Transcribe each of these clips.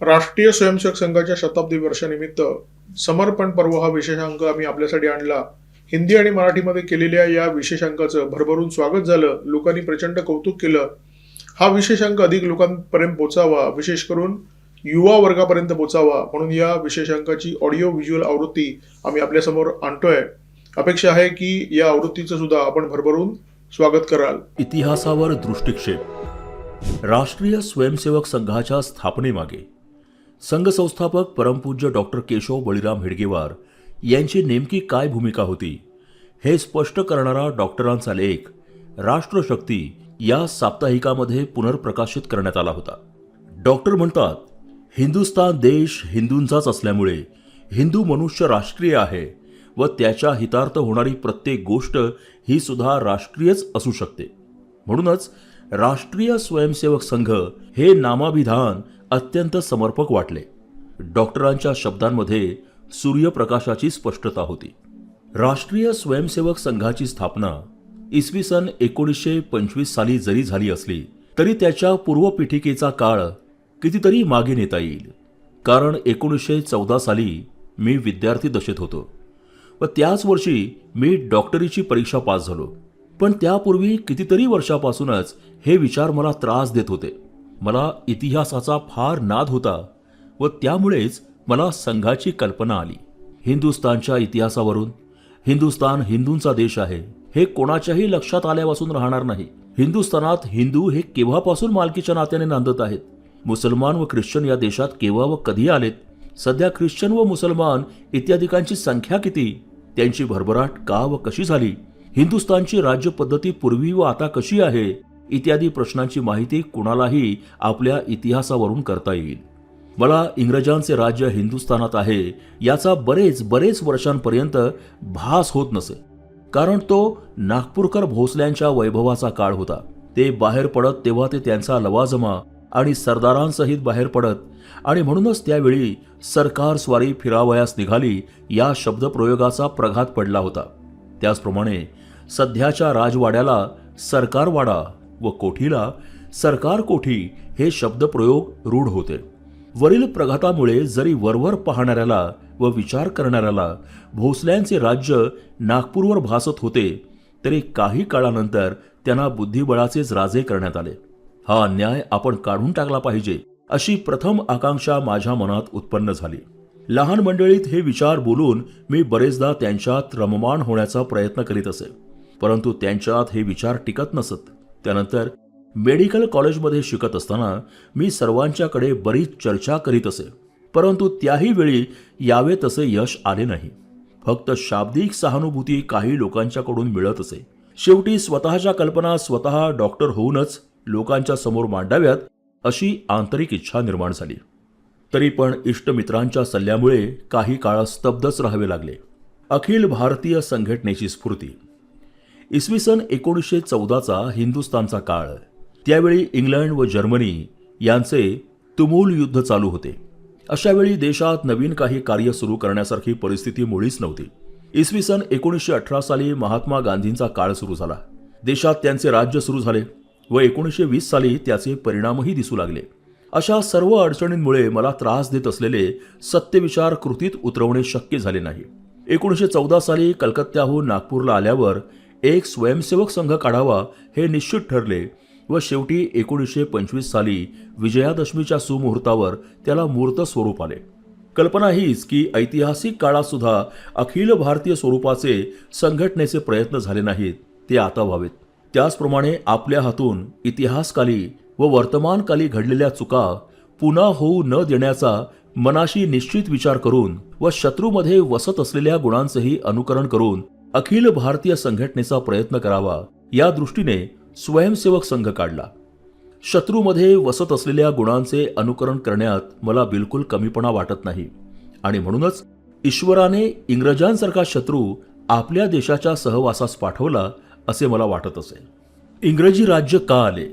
राष्ट्रीय स्वयंसेवक संघाच्या शताब्दी वर्षानिमित्त समर्पण पर्व हा विशेषांक आम्ही आपल्यासाठी आणला. हिंदी आणि मराठीमध्ये केलेल्या या विशेषांकाचं भरभरून स्वागत झालं. लोकांनी प्रचंड कौतुक केलं. हा विशेषांक अधिक लोकांपर्यंत पोचावा, विशेष करून युवा वर्गापर्यंत पोचावा म्हणून या विशेषांकाची ऑडिओ व्हिज्युअल आवृत्ती आम्ही आपल्यासमोर आणतोय. अपेक्षा आहे की या आवृत्तीचं सुद्धा आपण भरभरून स्वागत कराल. इतिहासावर दृष्टिक्षेप. राष्ट्रीय स्वयंसेवक संघाच्या स्थापनेमागे संघ संस्थापक परमपूज्य डॉक्टर केशव बळीराम हेडगेवार यांची नेमकी काय भूमिका होती हे स्पष्ट करणारा डॉक्टरांचा लेख राष्ट्रशक्ती या साप्ताहिकामध्ये पुनर्प्रकाशित करण्यात आला होता. डॉक्टर म्हणतात, हिंदुस्तान देश हिंदूंचाच असल्यामुळे हिंदू मनुष्य राष्ट्रीय आहे व त्याच्या हितार्थ होणारी प्रत्येक गोष्ट ही सुद्धा राष्ट्रीयच असू शकते. म्हणूनच राष्ट्रीय स्वयंसेवक संघ हे नामाभिधान अत्यंत समर्पक वाटले. डॉक्टरांच्या शब्दांमध्ये सूर्यप्रकाशाची स्पष्टता होती. राष्ट्रीय स्वयंसेवक संघाची स्थापना इसवी सन 1925 साली जरी झाली असली तरी त्याच्या पूर्वपीठिकेचा काळ कितीतरी मागे नेता येईल. कारण 1914 साली मी विद्यार्थी दशेत होतो व त्याच वर्षी मी डॉक्टरीची परीक्षा पास झालो. पण त्यापूर्वी कितीतरी वर्षापासूनच हे विचार मला त्रास देत होते. मला इतिहासाचा फार नाद होता व त्यामुळेच मला संघाची कल्पना आली. हिंदुस्तानच्या इतिहासावरून हिंदुस्तान हिंदूंचा देश आहे हे कोणाच्याही लक्षात आल्यापासून राहणार नाही. हिंदुस्थानात हिंदू हे केव्हापासून मालकीच्या नात्याने नांदत आहेत. मुसलमान व ख्रिश्चन या देशात केव्हा व कधी आलेत, सध्या ख्रिश्चन व मुसलमान इत्यादिकांची संख्या किती, त्यांची भरभराट का व कशी झाली, हिंदुस्थानची राज्य पद्धती पूर्वी व आता कशी आहे इत्यादी प्रश्नांची माहिती कुणालाही आपल्या इतिहासावरून करता येईल. मला इंग्रजांचे राज्य हिंदुस्थानात आहे याचा बरेच वर्षांपर्यंत भास होत नसे. कारण तो नागपूरकर भोसल्यांच्या वैभवाचा काळ होता. ते बाहेर पडत तेव्हा ते त्यांचा लवाजमा आणि सरदारांसहित बाहेर पडत आणि म्हणूनच त्यावेळी सरकार स्वारी फिरावयास निघाली या शब्दप्रयोगाचा प्रघात पडला होता. त्याचप्रमाणे सध्याच्या राजवाड्याला सरकारवाडा व कोठीला सरकार कोठी हे शब्दप्रयोग रूढ होते. वरील प्रघातामुळे जरी वरवर पाहणाऱ्याला व विचार करणाऱ्याला भोसल्यांचे राज्य नागपूरवर भासत होते तरी काही काळानंतर त्यांना बुद्धिबळाचेच राजे करण्यात आले. हा अन्याय आपण काढून टाकला पाहिजे अशी प्रथम आकांक्षा माझ्या मनात उत्पन्न झाली. लहान मंडळीत हे विचार बोलून मी बरेचदा त्यांच्यात रममाण होण्याचा प्रयत्न करीत असे, परंतु त्यांच्यात हे विचार टिकत नसत. त्यानंतर मेडिकल कॉलेजमध्ये शिकत असताना मी सर्वांच्याकडे बरीच चर्चा करीत असे, परंतु त्याही वेळी यावे तसे यश आले नाही. फक्त शाब्दिक सहानुभूती काही लोकांच्याकडून मिळत असे. शेवटी स्वतःच्या कल्पना स्वतः डॉक्टर होऊनच लोकांच्या समोर मांडाव्यात अशी आंतरिक इच्छा निर्माण झाली. तरी पण इष्टमित्रांच्या सल्ल्यामुळे काही काळ स्तब्धच राहावे लागले. अखिल भारतीय संघटनेची स्फूर्ती. इसवी सन 1914चा हिंदुस्थानचा काळ. त्यावेळी इंग्लंड व जर्मनी यांचे तुमुल युद्ध चालू होते. अशावेळी देशात नवीन काही कार्य सुरू करण्यासारखी परिस्थिती मुळीच नव्हती. इसवी सन 1918 साली महात्मा गांधींचा काळ सुरू झाला. देशात त्यांचे राज्य सुरू झाले व 1920 साली त्याचे परिणामही दिसू लागले. अशा सर्व अडचणींमुळे मला त्रास देत असलेले सत्यविचार कृतीत उतरवणे शक्य झाले नाही. 1914 साली कलकत्त्याहून नागपूरला आल्यावर एक स्वयंसेवक संघ काढावा हे निश्चित ठरले व शेवटी 1925 साली विजयादशमीच्या सुमुहूर्तावर त्याला मूर्त स्वरूप आले. कल्पना हीच की ऐतिहासिक काळात सुद्धा अखिल भारतीय स्वरूपाचे संघटनेचे प्रयत्न झाले नाहीत, ते आता व्हावेत. त्याचप्रमाणे आपल्या हातून इतिहासकाली व वर्तमानकाली घडलेल्या चुका पुन्हा होऊ न देण्याचा मनाशी निश्चित विचार करून व शत्रूमध्ये वसत असलेल्या गुणांचेही अनुकरण करून अखिल भारतीय संघटनेचा प्रयत्न करावा या दृष्टीने स्वयंसेवक संघ काढला. शत्रूमध्ये वसत असलेल्या गुणांचे अनुकरण करण्यात मला बिलकुल कमीपणा वाटत नाही आणि म्हणूनच ईश्वराने इंग्रजांसारखा शत्रू आपल्या देशाच्या सहवासास पाठवला असे मला वाटत असेल. इंग्रजी राज्य का आले?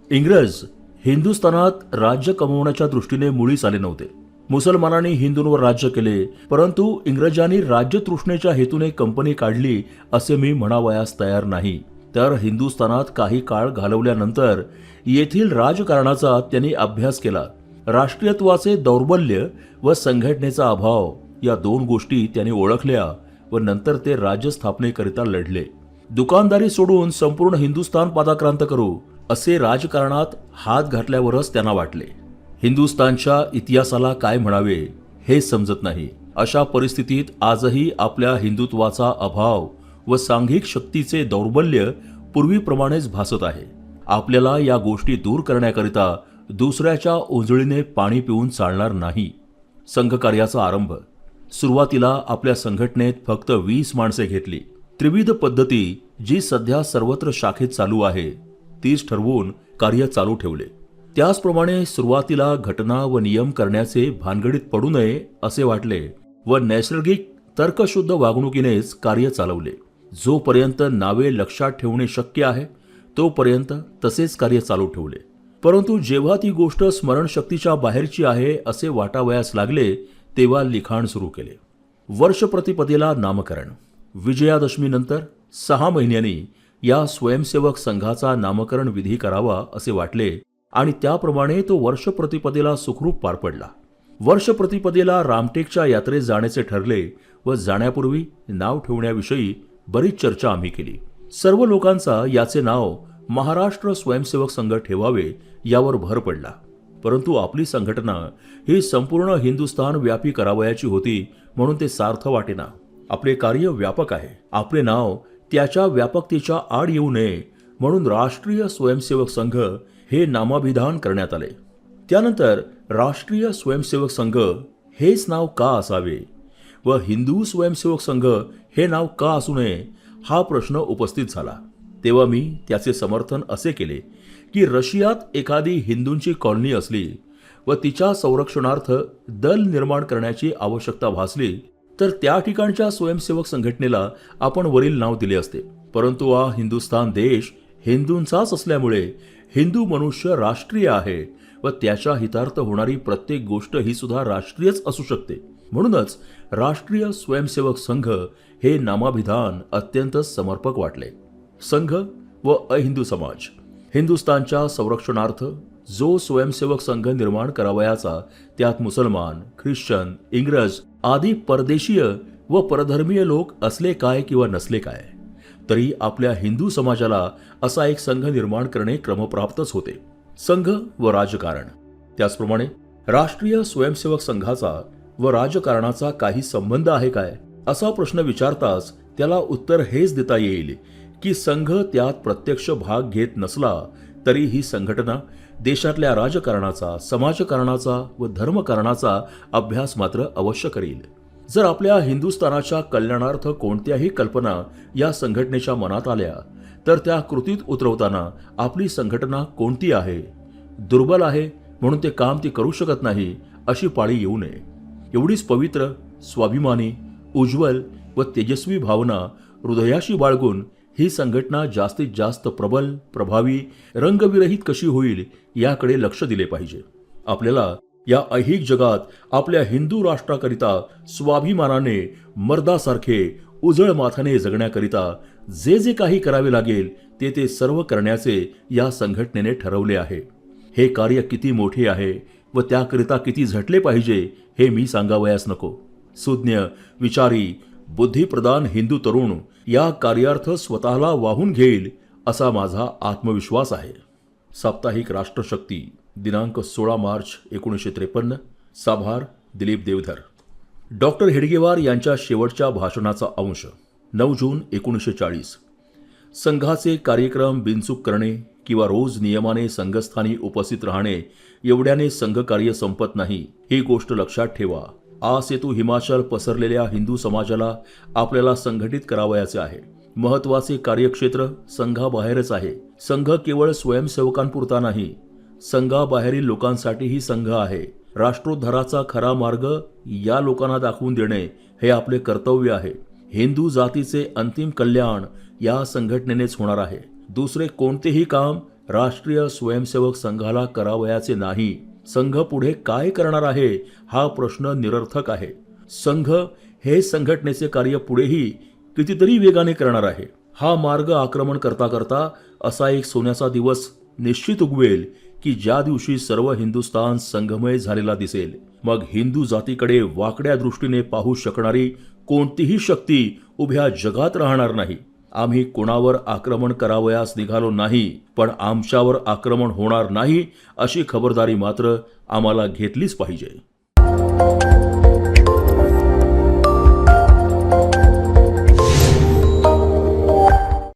इंग्रज हिंदुस्थानात राज्य कमवण्याच्या दृष्टीने मुळीच आले नव्हते. मुसलमानांनी हिंदूंवर राज्य केले, परंतु इंग्रजांनी राज्य तृष्णेच्या हेतूने कंपनी काढली असे मी म्हणावयास तयार नाही. तर हिंदुस्थानात काही काळ घालवल्यानंतर येथील राजकारणाचा त्यांनी अभ्यास केला राष्ट्रीयत्वाचे दौर्बल्य व संघटनेचा अभाव या दोन गोष्टी त्यांनी ओळखल्या व नंतर ते राज्य स्थापनेकरिता लढले. दुकानदारी सोडून संपूर्ण हिंदुस्थान पादाक्रांत करू असे राजकारणात हात घातल्यावरच त्यांना वाटले. हिंदुस्थानच्या इतिहासाला काय म्हणावे हे समजत नाही. अशा परिस्थितीत आजही आपल्या हिंदुत्वाचा अभाव व सांघिक शक्तीचे दौर्बल्य पूर्वीप्रमाणेच भासत आहे. आपल्याला या गोष्टी दूर करण्याकरिता दुसऱ्याच्या ओंजळीने पाणी पिऊन चालणार नाही. संघकार्याचा आरंभ. सुरुवातीला आपल्या संघटनेत फक्त 20 माणसे घेतली. त्रिविध पद्धती जी सध्या सर्वत्र शाखेत चालू आहे तीच ठरवून कार्य चालू ठेवले. त्याचप्रमाणे सुरुवातीला घटना व नियम करण्याचे भानगडीत पडू नये असे वाटले व नैसर्गिक तर्कशुद्ध वागणुकीनेच कार्य चालवले. जोपर्यंत नावे लक्षात ठेवणे शक्य आहे तोपर्यंत तसेच कार्य चालू ठेवले. परंतु जेव्हा ती गोष्ट स्मरणशक्तीच्या बाहेरची आहे असे वाटावयास लागले तेव्हा लिखाण सुरू केले. वर्षप्रतिपदेला नामकरण. विजयादशमीनंतर 6 महिन्यांनी या स्वयंसेवक संघाचा नामकरण विधी करावा असे वाटले आणि त्याप्रमाणे तो वर्षप्रतिपदेला सुखरूप पार पडला. वर्षप्रतिपदेला रामटेकच्या यात्रेत जाण्याचे ठरले व जाण्यापूर्वी नाव ठेवण्याविषयी बरीच चर्चा आम्ही केली. सर्व लोकांचा याचे नाव महाराष्ट्र स्वयंसेवक संघ ठेवावे यावर भर पडला. परंतु आपली संघटना ही संपूर्ण हिंदुस्थान व्यापी करावयाची होती म्हणून ते सार्थ वाटेना. आपले कार्य व्यापक आहे. आपले नाव त्याच्या व्यापकतेच्या आड येऊ नये म्हणून राष्ट्रीय स्वयंसेवक संघ हे नामाभिधान करण्यात आले. त्यानंतर राष्ट्रीय स्वयंसेवक संघ हेच नाव का असावे व हिंदू स्वयंसेवक संघ हे नाव का असू नये हा प्रश्न उपस्थित झाला. तेव्हा मी त्याचे समर्थन असे केले की रशियात एखादी हिंदूंची कॉलनी असली व तिच्या संरक्षणार्थ दल निर्माण करण्याची आवश्यकता भासली तर त्या ठिकाणच्या स्वयंसेवक संघटनेला आपण वरील नाव दिले असते. परंतु हा हिंदुस्थान देश हिंदूंचाच असल्यामुळे हिंदू मनुष्य राष्ट्रीय आहे व त्याच्या हितार्थ होणारी प्रत्येक गोष्ट ही सुद्धा राष्ट्रीयच असू शकते. म्हणूनच राष्ट्रीय स्वयंसेवक संघ हे नामाभिधान अत्यंत समर्पक वाटले. संघ व अहिंदू समाज. हिंदुस्थानच्या संरक्षणार्थ जो स्वयंसेवक संघ निर्माण करावयाचा त्यात मुसलमान, ख्रिश्चन, इंग्रज आदी परदेशीय व परधर्मीय लोक असले काय किंवा नसले काय तरी आपल्या हिंदू समाजाला असा एक संघ निर्माण करणे क्रमप्राप्तच होते. संघ व राजकारण. त्याचप्रमाणे राष्ट्रीय स्वयंसेवक संघाचा व राजकारणाचा काही संबंध आहे काय असा प्रश्न विचारताच त्याला उत्तर हेच देता येईल की संघ त्यात प्रत्यक्ष भाग घेत नसला तरी ही संघटना देशातल्या राजकारणाचा, समाजकारणाचा व धर्मकारणाचा अभ्यास मात्र अवश्य करील. जर आपल्या हिंदुस्थानाच्या कल्याणार्थ कोणत्याही कल्पना या संघटनेच्या मनात आल्या तर त्या कृतीत उतरवताना आपली संघटना कोणती आहे, दुर्बल आहे म्हणून ते काम ती करू शकत नाही अशी पाळी येऊ नये. एवढीच पवित्र, स्वाभिमानी, उज्ज्वल व तेजस्वी भावना हृदयाशी बाळगून ही संघटना जास्तीत जास्त प्रबल, प्रभावी, रंगविरहित कशी होईल याकडे लक्ष दिले पाहिजे. आपल्याला या ऐहिक जगात आपल्या हिंदू राष्ट्राकरिता स्वाभिमानाने मर्दासारखे उजळ माथाने जगण्याकरिता जे जे काही करावे लागेल ते सर्व करण्याचे या संघटनेने ठरवले आहे. हे कार्य किती मोठे आहे व त्याकरिता किती झटले पाहिजे हे मी सांगावयास नको. सुज्ञ, विचारी, बुद्धिप्रधान हिंदू तरुण या कार्यार्थ स्वतःला वाहून घेईल असा माझा आत्मविश्वास आहे. साप्ताहिक राष्ट्रशक्ती दिनांक 16 मार्च 1953. साभार दिलीप देवधर. डॉक्टर हेडगेवार यांच्या शेवटच्या भाषणाचा अंश. 9 जून 1940. संघाचे कार्यक्रम बिनचूक करणे किंवा रोज नियमाने संघस्थानी उपस्थित राहणे एवढ्याने संघकार्य संपत नाही ही गोष्ट लक्षात ठेवा. सेतू हिमाचल पसरलेल्या हिंदू समाजाला आपल्याला संघटित करावयाचे आहे. महत्वाचे कार्यक्षेत्र संघाबाहेरच आहे. संघ केवळ स्वयंसेवकांपुरता नाही, संघाबाहेरील लोकांसाठीही संघ आहे. राष्ट्रोद्धाराचा खरा मार्ग या लोकांना दाखवून देणे हे आपले कर्तव्य आहे. हिंदू जातीचे अंतिम कल्याण या संघटनेनेच होणार आहे. दुसरे कोणतेही काम राष्ट्रीय स्वयंसेवक संघाला करावयाचे नाही. संघ पुढे काय करणार आहे हा प्रश्न निरर्थक आहे. संघ हे संघटनेचे कार्य पुढेही कितीतरी वेगाने करणार आहे. हा मार्ग आक्रमण करता करता असा एक सोन्याचा दिवस निश्चित उगवेल की ज्या दिवशी सर्व हिंदुस्थान संघमय झालेला दिसेल, मग हिंदू जातीकडे वाकड्या दृष्टीने पाहू शकणारी कोणतीही शक्ती उभ्या जगात राहणार नाही. आम्ही कोणावर आक्रमण करावयास निघालो नाही, पण आमच्यावर आक्रमण होणार नाही अशी खबरदारी मात्र आम्हाला घेतलीच पाहिजे.